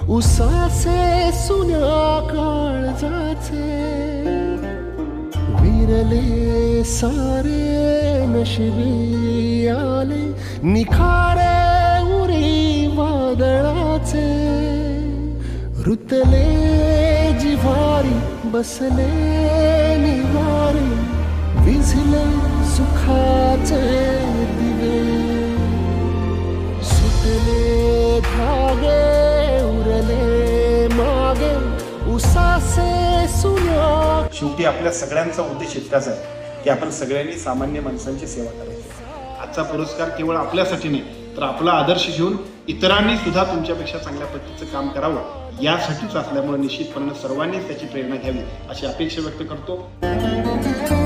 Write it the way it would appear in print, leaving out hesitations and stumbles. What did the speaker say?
उसाचे सुन्या काळजाचे विरले सारे नशिबी आले निखारे उरी वादळाचे रुतले जिव्हारी बसले निवारी विझले सुखाचे दिवे सुटले धागे उरले मागे उसासे सुन्या। शेवटी आपल्या सगळ्यांचा उद्देश इतकाच आहे की आपण सगळ्यांनी सामान्य माणसांची सेवा करायची। आजचा पुरस्कार केवळ आपल्यासाठी नाही तर आपला आदर्श घेऊन इतरांनी सुद्धा तुमच्यापेक्षा चांगल्या पद्धतीचं काम करावं यासाठीच असल्यामुळे निश्चितपणे सर्वांनीच त्याची प्रेरणा घ्यावी अशी अपेक्षा व्यक्त करतो।